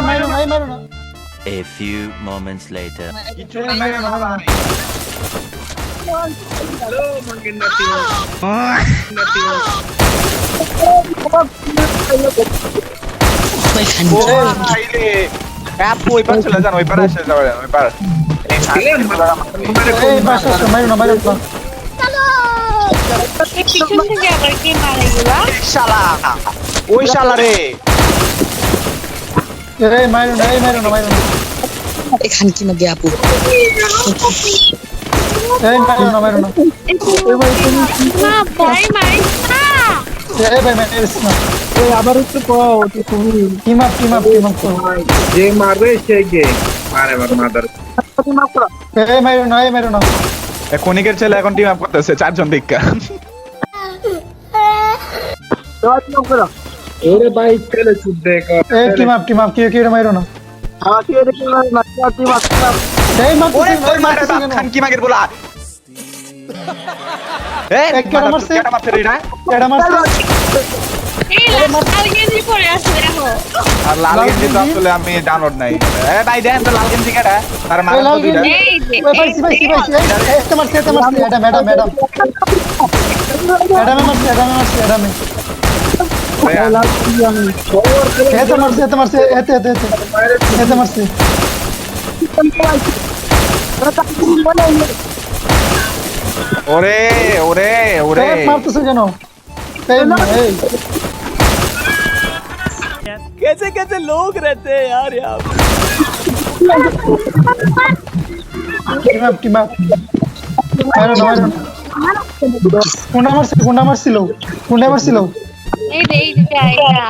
মারো না। A few moments later. কিছু মারো না। Halo, makin nanti. আপু ওই পার চলে যান, ওই পার এসে যাবেন, ওই পার। এই বাসা মারো না। পিছন থেকে আবার কে মারে গেলা? শালা, ওই শালা রে। এই মারো না। এখানে কি মধ্যে আপু এই মারো না। না ভাই মারিস না। এই ভাই মারিস না। আবার একটু পাও তো তুমি টিম আপ করো। যে মারবে সেই গে মারে মাদার এই মারো না। কনিকের ছেলে এখন টিম আপ করতেছে 4 জন দীক্ষা। ওরে ভাই চলে চুপ দেখ এই টিম আপ কি মারো না। আমাকে দেখে না টিম আপ এই ওরে তোর মারে বাপ খান কি মাগের বলা। এই কেডা মারছে? কেডা মারছে রে এটা? এটা মারছে। এই লাল গেঞ্জি পরে আছে দেখো। আর লাল গেঞ্জি তো আসলে আমি ডাউনলোড নাই। এই ভাই দেন তো লাল গেঞ্জি কেডা? তার মারা তো দুইটা। এই যে ওই পাইছি। এটা মারছে। এটা ম্যাডাম। এটা মারছে। এটা মারছে। ওরে মারতেছে কেন? এই कैसे लोग रहते हैं यार यहाँ पे? টিম আপ মারো না। কোনটা মারছিল? এই রে এই যে আইলা।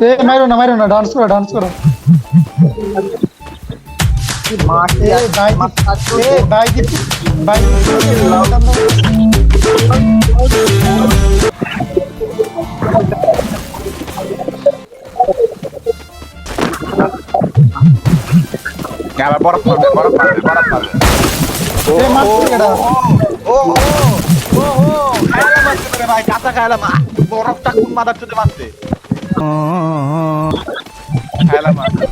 এই মারো না। ডান্স করো। ভাই আবার বরফ মারবে। এই মারছে কেডা? খায়ালা মারছে রে ভাই, কাঁচা খায়ালা মা। বরফটা কোন মাদার চোদে মারছে? খায়ালা মারছে।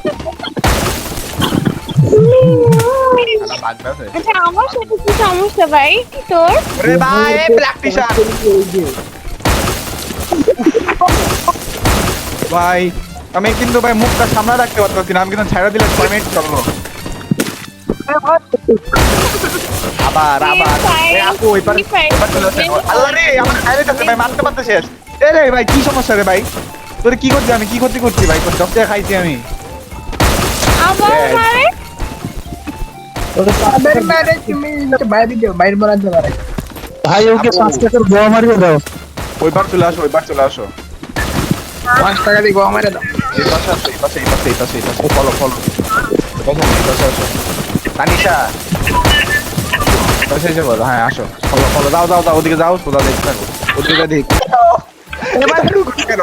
খায়ালা বাগদাছে। আচ্ছা আমার সাথে কি সমস্যা ভাই তোর? ওরে ভাই এই ব্ল্যাক টি-শার্ট। ভাই আমি কিন্তু ভাই মুখটা সামনে রাখতে পারতেছি না, আমি কিন্তু ছাড়া দিলে 6 মিনিট চলবো। আবার এই আপু ওই পার চলে আসে। আল্লাহ রে আমার খাইলে যাচ্ছে ভাই, মারতে শেষ। এ রে ভাই কি সমস্যা রে ভাই? তোরে কি করছি আমি? কি ক্ষতি করছি ভাই? কোন ডক্টর খাইছি আমি? আবার মারে? বাইরে বানাতে পারে ভাই ওকে 5 টাকার গোয়া মারিয়ে দাও। ওই পার চলে আসো। 5 টাকা দিয়ে গোয়া মারে দাও। এই পাশে ফলো। আসো। তানিশা পাশে যাবো। হ্যাঁ আসো, ফলো দাও ওদিকে যাও, সোজা দেখতে থাকো। ওদিকে দেখ। এবার কেন?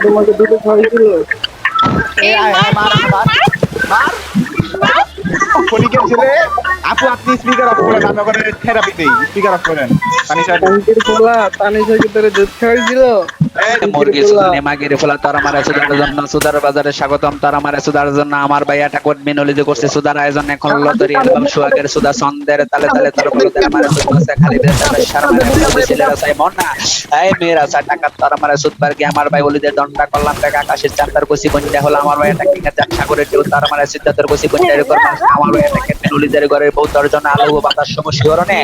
তোমাকে দুটো ছয় ছিল। কনিকের ছেলে আপু আপনি স্পিকার অফ করেন, আমি ওখানে থেরাপি দেই। স্পিকার অফ করেন। তানিশা তানিশার ভিতরে দুধ খাওয়াইছিল। মুরগি সুদানে মাগিরে ফলা তার আমার সুদার জন্য সুদার বাজারে স্বাগতম। তার আমার সুদার জন্য আমার ভাই এটা কোড মিনলিতে করছে সুদার আয়োজন এখন লতারি অ্যালবাম সোহাগের সুদা সন্দের তালে তার বলতে আমার সুদা খালি বেতার শর্মা ছেলেরা চাই মন না এই মেয়েরা 60 টাকা তার আমার সুদবার কি আমার ভাই বলিদের দন্ডা করলাম টাকা আকাশের চাঁদার কসি বন্ধা হলো আমার ভাই এটা কিনা যাক সাগরের ঢেউ তার আমার সিদ্ধাতের কসি বন্ধা এর আমার ভাই এটা মিনলিদের ঘরের বউ দর্জন আলো বাতাস সমস্যা করনে